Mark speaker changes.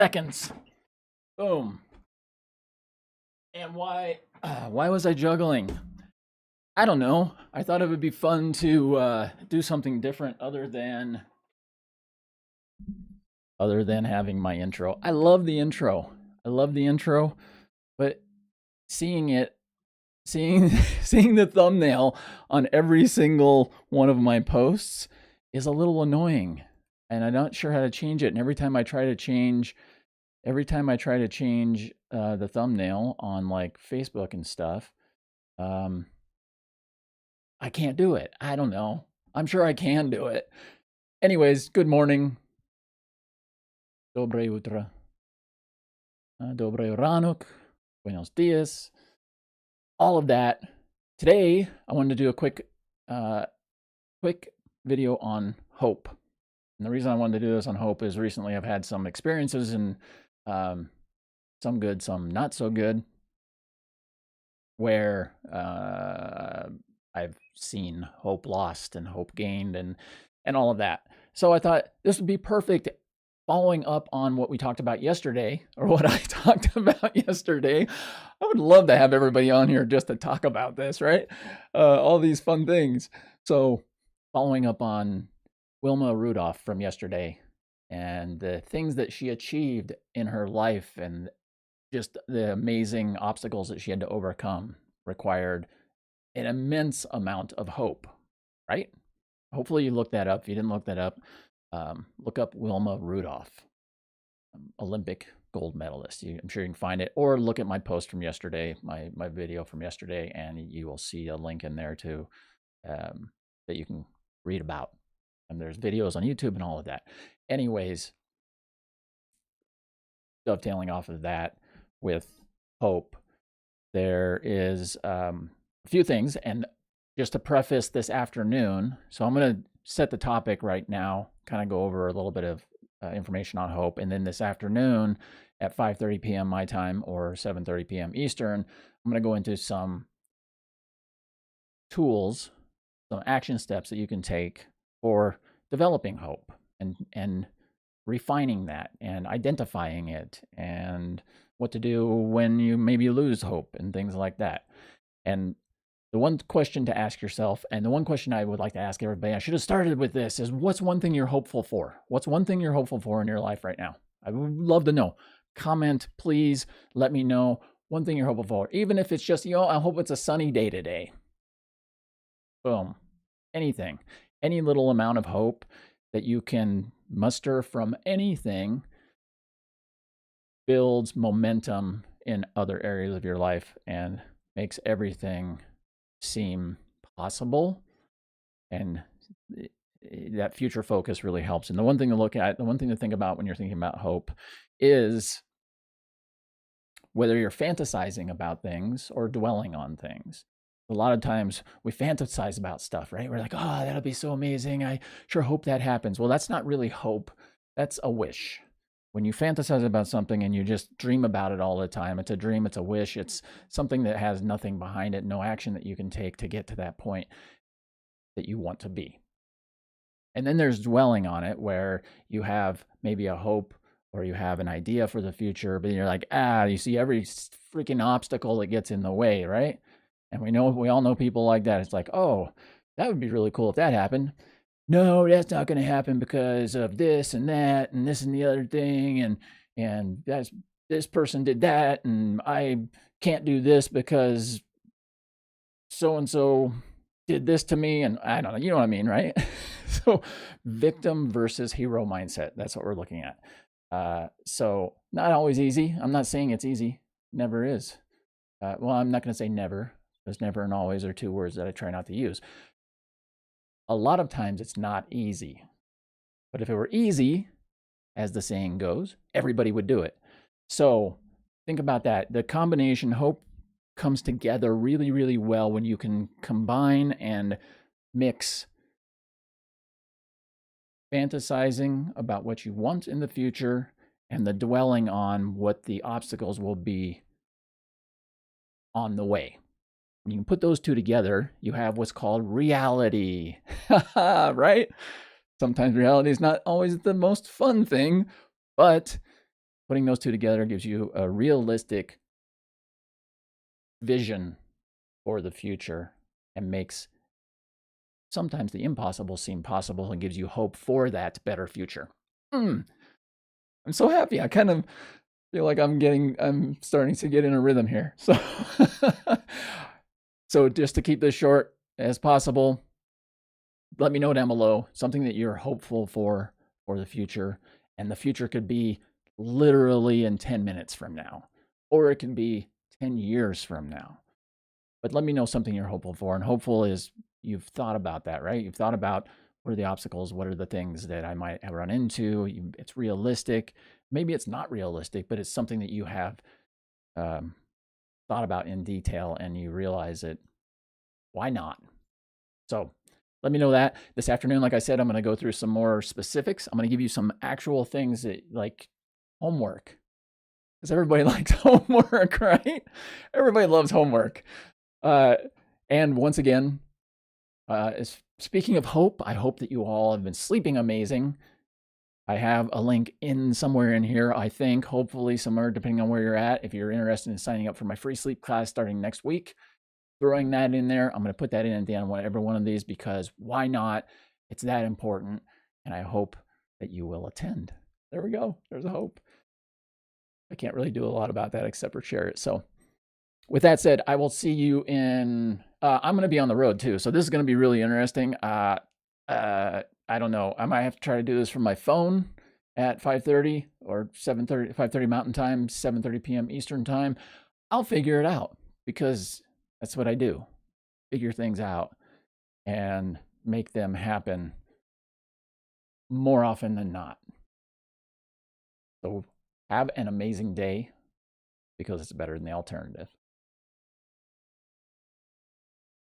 Speaker 1: seconds. Boom. And why was I juggling? I don't know. I thought it would be fun to do something different other than having my intro. I love the intro. But seeing it, seeing seeing the thumbnail on every single one of my posts is a little annoying, and I'm not sure how to change it. And every time I try to change the thumbnail on like Facebook and stuff, um, I can't do it. I don't know. I'm sure I can do it. Anyways, good morning. Dobre jutra. Dobre ranok. Buenos dias. All of that. Today, I wanted to do a quick video on hope. And the reason I wanted to do this on hope is recently I've had some experiences, and some good, some not so good, where I've seen hope lost and hope gained and all of that. So I thought this would be perfect, following up on what we talked about yesterday, or what I talked about yesterday. I would love to have everybody on here just to talk about this, right? All these fun things. So following up on Wilma Rudolph from yesterday and the things that she achieved in her life, and just the amazing obstacles that she had to overcome required an immense amount of hope, right? Hopefully you looked that up. If you didn't look that up, look up Wilma Rudolph, Olympic gold medalist. I'm sure you can find it, or look at my post from yesterday, my video from yesterday, and you will see a link in there too, that you can read about. And there's videos on YouTube and all of that. Anyways, dovetailing off of that with hope, there is a few things. And just to preface this afternoon, so I'm going to set the topic right now, kind of go over a little bit of information on hope. And then this afternoon at 5:30 p.m. my time, or 7:30 p.m. Eastern, I'm going to go into some tools, some action steps that you can take for developing hope and refining that and identifying it, and what to do when you maybe lose hope and things like that. And the one question to ask yourself, and the one question I would like to ask everybody, I should have started with this, is what's one thing you're hopeful for? What's one thing you're hopeful for in your life right now? I would love to know. Comment, please. Let me know one thing you're hopeful for. Even if it's just, I hope it's a sunny day today. Boom. Anything. Any little amount of hope that you can muster from anything builds momentum in other areas of your life and makes everything seem possible. And that future focus really helps. And the one thing to look at, the one thing to think about when you're thinking about hope, is whether you're fantasizing about things or dwelling on things. A lot of times we fantasize about stuff, right? We're like, oh, that'll be so amazing. I sure hope that happens. Well, that's not really hope. That's a wish. When you fantasize about something and you just dream about it all the time, it's a dream, it's a wish, it's something that has nothing behind it, no action that you can take to get to that point that you want to be. And then there's dwelling on it, where you have maybe a hope or you have an idea for the future, but you're like, you see every freaking obstacle that gets in the way, right? And we all know people like that. It's like, oh, that would be really cool if that happened. No, that's not going to happen because of this and that and this and the other thing, and this person did that, and I can't do this because so and so did this to me, and I don't know, you know what I mean, right? So victim versus hero mindset, that's what we're looking at. So not always easy. I'm not saying it's easy. Never is. Well, I'm not going to say never, because never and always are two words that I try not to use. A lot of times it's not easy. But if it were easy, as the saying goes, everybody would do it. So think about that. The combination, hope comes together really, really well when you can combine and mix fantasizing about what you want in the future and the dwelling on what the obstacles will be on the way. When you can put those two together, you have what's called reality, right? Sometimes reality is not always the most fun thing, but Putting those two together gives you a realistic vision for the future and makes sometimes the impossible seem possible and gives you hope for that better future. I'm so happy. I kind of feel like I'm starting to get in a rhythm here. So, so just to keep this short as possible, let me know down below something that you're hopeful for the future. And the future could be literally in 10 minutes from now, or it can be 10 years from now. But let me know something you're hopeful for. And hopeful is you've thought about that, right? You've thought about what are the obstacles? What are the things that I might run into? It's realistic. Maybe it's not realistic, but it's something that you have thought about in detail and you realize it. Why not? So let me know that. This afternoon, like I said, I'm going to go through some more specifics. I'm going to give you some actual things that, like homework, because everybody likes homework, right? Everybody loves homework. And once again, speaking of hope, I hope that you all have been sleeping amazing. I have a link in somewhere in here, I think, hopefully somewhere, depending on where you're at. If you're interested in signing up for my free sleep class starting next week, throwing that in there. I'm going to put that in at the end of every one of these because why not? It's that important. And I hope that you will attend. There we go. There's a hope. I can't really do a lot about that except for share it. So with that said, I will see you in, I'm going to be on the road too. So this is going to be really interesting. I don't know. I might have to try to do this from my phone at 5:30 or 7:30, 5:30 Mountain Time, 7:30 p.m. Eastern Time. I'll figure it out because that's what I do. Figure things out and make them happen more often than not. So have an amazing day because it's better than the alternative.